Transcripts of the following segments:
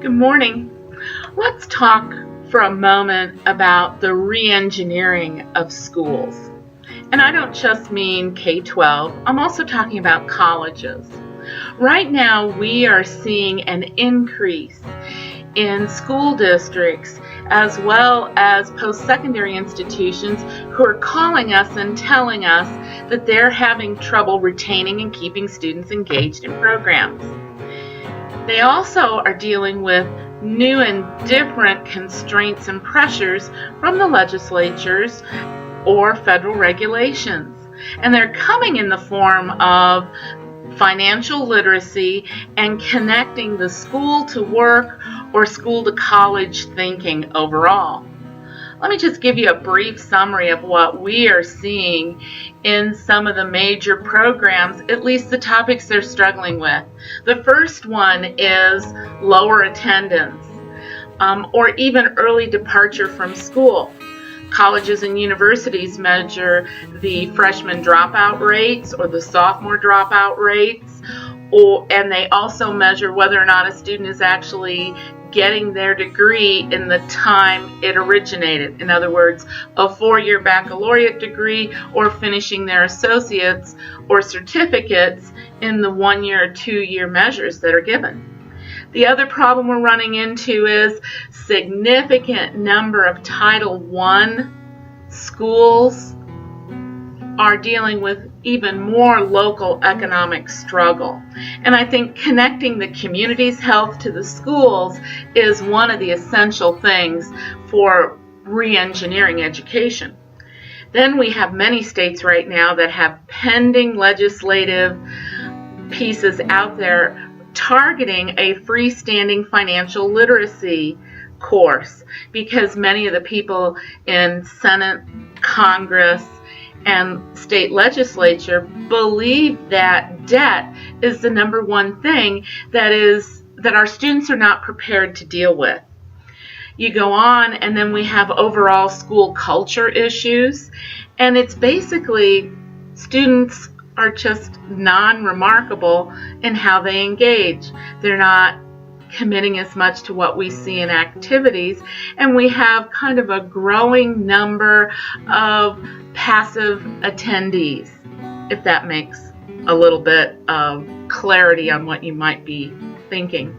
Good morning. Let's talk for a moment about the re-engineering of schools. And I don't just mean K-12, I'm also talking about colleges. Right now we are seeing an increase in school districts as well as post-secondary institutions who are calling us and telling us that they're having trouble retaining and keeping students engaged in programs. They also are dealing with new and different constraints and pressures from the legislatures or federal regulations. And they're coming in the form of financial literacy and connecting the school to work or school to college thinking overall. Let me just give you a brief summary of what we are seeing in some of the major programs, at least the topics they're struggling with. The first one is lower attendance or even early departure from school. Colleges and universities measure the freshman dropout rates or the sophomore dropout rates, and they also measure whether or not a student is actually getting their degree in the time it originated. In other words, a 4-year baccalaureate degree or finishing their associates or certificates in the 1-year or 2-year measures that are given. The other problem we're running into is significant number of Title I schools are dealing with even more local economic struggle. And I think connecting the community's health to the schools is one of the essential things for re-engineering education. Then we have many states right now that have pending legislative pieces out there targeting a freestanding financial literacy course because many of the people in Senate, Congress, and state legislature believe that debt is the number one thing that our students are not prepared to deal with. You go on, and then we have overall school culture issues, and it's basically students are just non-remarkable in how they engage. They're not committing as much to what we see in activities, and we have kind of a growing number of passive attendees, if that makes a little bit of clarity on what you might be thinking.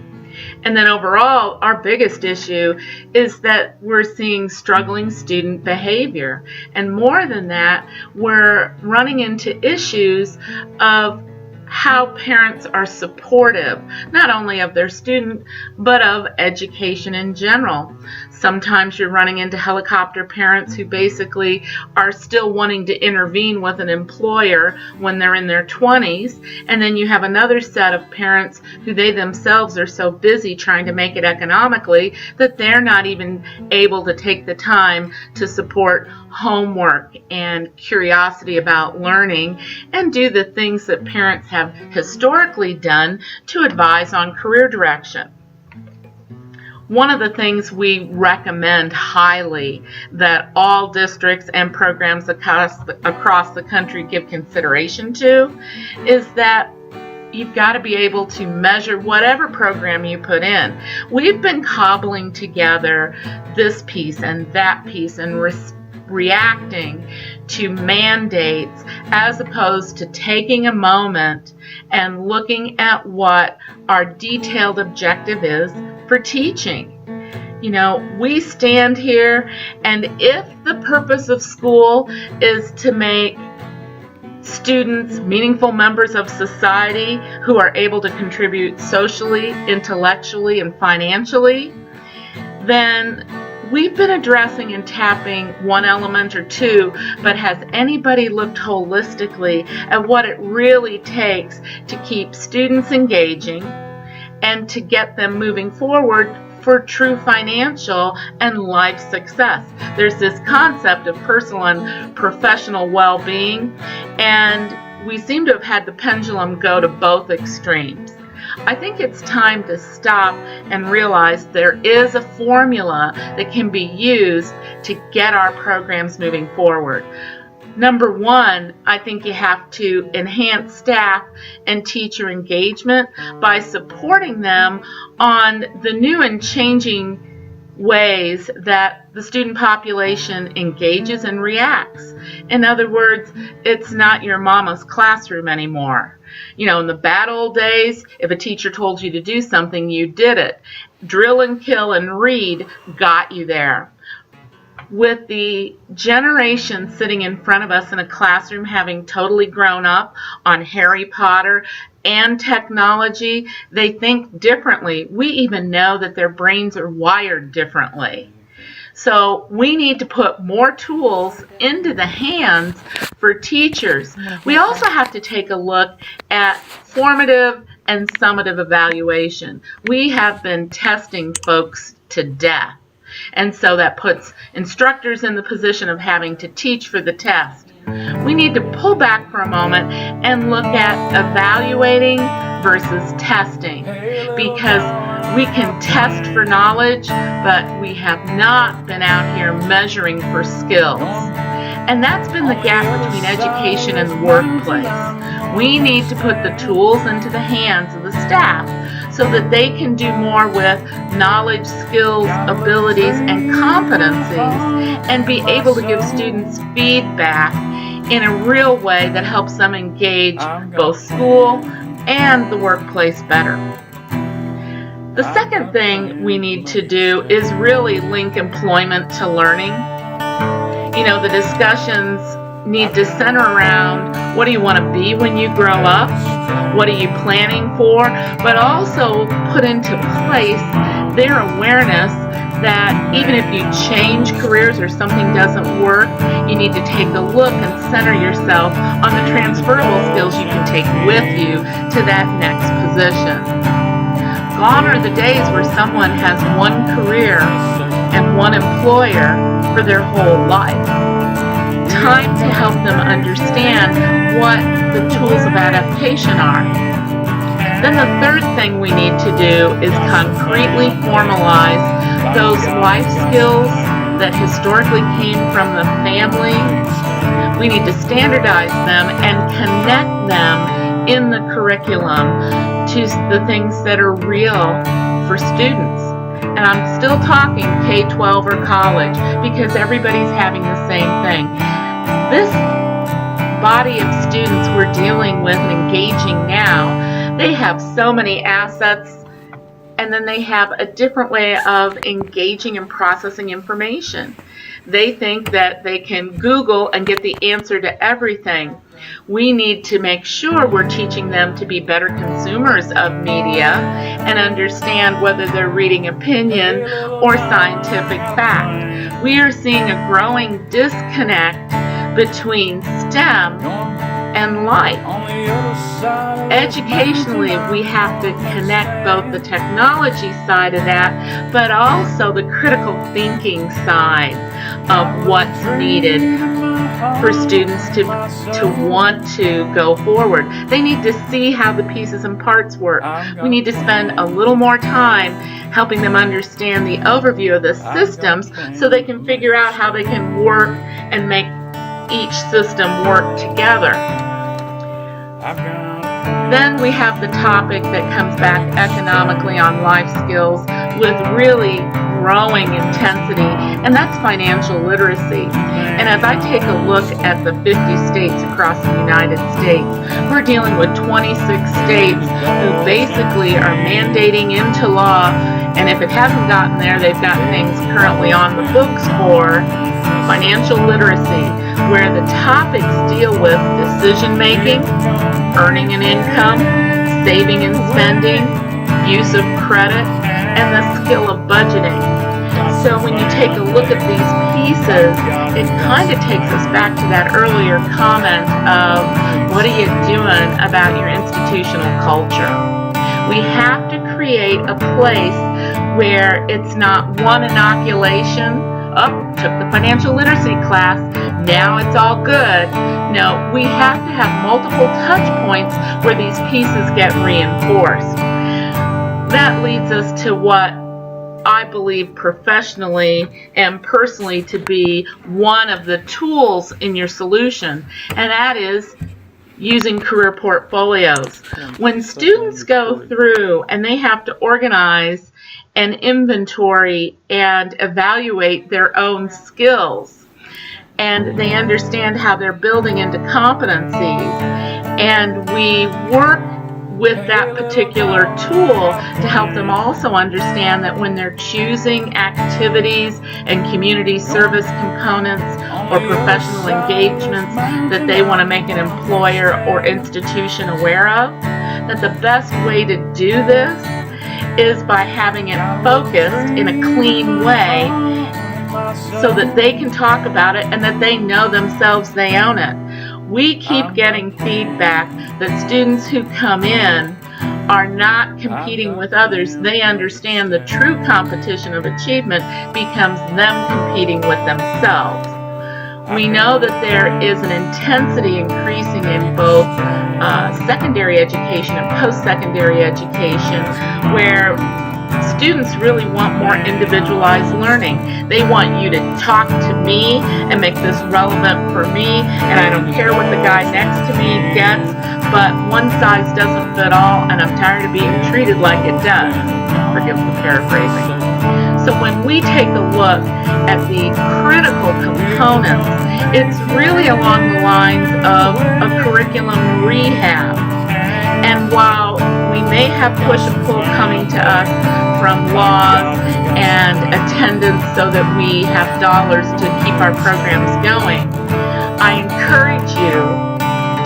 And then overall, our biggest issue is that we're seeing struggling student behavior. And more than that, we're running into issues of how parents are supportive, not only of their student, but of education in general. Sometimes you're running into helicopter parents who basically are still wanting to intervene with an employer when they're in their 20s, and then you have another set of parents who they themselves are so busy trying to make it economically that they're not even able to take the time to support homework and curiosity about learning and do the things that parents have historically done to advise on career direction. One of the things we recommend highly that all districts and programs across the country give consideration to is that you've got to be able to measure whatever program you put in. We've been cobbling together this piece and that piece and reacting to mandates as opposed to taking a moment and looking at what our detailed objective is for teaching. You know, we stand here, and if the purpose of school is to make students meaningful members of society who are able to contribute socially, intellectually, and financially, then we've been addressing and tapping one element or two, but has anybody looked holistically at what it really takes to keep students engaging and to get them moving forward for true financial and life success? There's this concept of personal and professional well-being, and we seem to have had the pendulum go to both extremes. I think it's time to stop and realize there is a formula that can be used to get our programs moving forward. Number one, I think you have to enhance staff and teacher engagement by supporting them on the new and changing ways that the student population engages and reacts. In other words, it's not your mama's classroom anymore. In the bad old days, if a teacher told you to do something, you did it. Drill and kill and read got you there. With the generation sitting in front of us in a classroom having totally grown up on Harry Potter and technology, they think differently. We even know that their brains are wired differently. So we need to put more tools into the hands for teachers. We also have to take a look at formative and summative evaluation. We have been testing folks to death. And so that puts instructors in the position of having to teach for the test. We need to pull back for a moment and look at evaluating versus testing, because we can test for knowledge, but we have not been out here measuring for skills. And that's been the gap between education and the workplace. We need to put the tools into the hands of the staff so that they can do more with knowledge, skills, abilities, and competencies, and be able to give students feedback in a real way that helps them engage both school and the workplace better. The second thing we need to do is really link employment to learning. The discussions need to center around what do you want to be when you grow up, what are you planning for, but also put into place their awareness that even if you change careers or something doesn't work, you need to take a look and center yourself on the transferable skills you can take with you to that next position. Gone are the days where someone has one career and one employer for their whole life. Time to help them understand what the tools of adaptation are. Then the third thing we need to do is concretely formalize those life skills that historically came from the family. We need to standardize them and connect them in the curriculum to the things that are real for students. And I'm still talking K-12 or college because everybody's having the same thing. This body of students we're dealing with and engaging now, they have so many assets, and then they have a different way of engaging and processing information. They think that they can Google and get the answer to everything. We need to make sure we're teaching them to be better consumers of media and understand whether they're reading opinion or scientific fact. We are seeing a growing disconnect between STEM and life. Educationally, we have to connect both the technology side of that, but also the critical thinking side of what's needed for students to want to go forward. They need to see how the pieces and parts work. We need to spend a little more time helping them understand the overview of the systems so they can figure out how they can work and make each system work together. Then we have the topic that comes back economically on life skills with really growing intensity, and that's financial literacy. And as I take a look at the 50 states across the United States, we're dealing with 26 states who basically are mandating into law, and if it hasn't gotten there, they've got things currently on the books for financial literacy, where the topics deal with decision making, earning an income, saving and spending, use of credit, and the skill of budgeting. So when you take a look at these pieces, it kind of takes us back to that earlier comment of what are you doing about your institutional culture? We have to create a place where it's not one inoculation, took the financial literacy class, now it's all good. No, we have to have multiple touch points where these pieces get reinforced. That leads us to what I believe professionally and personally to be one of the tools in your solution, and that is using career portfolios. When students go through and they have to organize and inventory and evaluate their own skills, and they understand how they're building into competencies, and we work with that particular tool to help them also understand that when they're choosing activities and community service components or professional engagements that they want to make an employer or institution aware of, that the best way to do this is by having it focused in a clean way so that they can talk about it and that they know themselves they own it. We keep getting feedback that students who come in are not competing with others. They understand the true competition of achievement becomes them competing with themselves. We know that there is an intensity increasing in both secondary education and post-secondary education where students really want more individualized learning. They want you to talk to me and make this relevant for me, and I don't care what the guy next to me gets, but one size doesn't fit all, and I'm tired of being treated like it does. Forgive the paraphrasing. So when we take a look at the critical components, it's really along the lines of a curriculum rehab. And while we may have push and pull coming to us from laws and attendance so that we have dollars to keep our programs going, I encourage you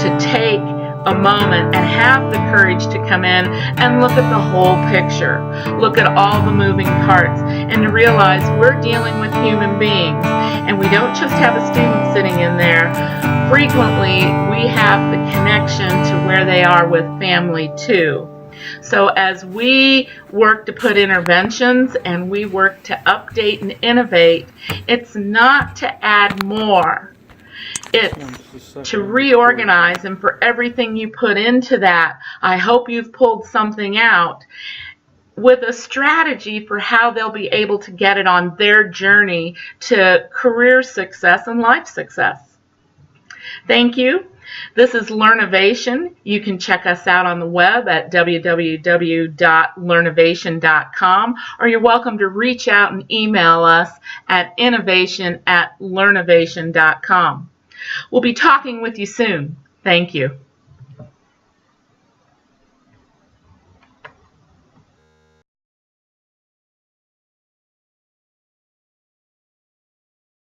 to take a moment and have the courage to come in and look at the whole picture, look at all the moving parts, and to realize we're dealing with human beings, and we don't just have a student sitting in there. Frequently, we have the connection to where they are with family too. So as we work to put interventions and we work to update and innovate, it's not to add more. It's to reorganize, and for everything you put into that, I hope you've pulled something out with a strategy for how they'll be able to get it on their journey to career success and life success. Thank you. This is Learnovation. You can check us out on the web at www.learnovation.com, or you're welcome to reach out and email us at innovation@learnovation.com. We'll be talking with you soon. Thank you.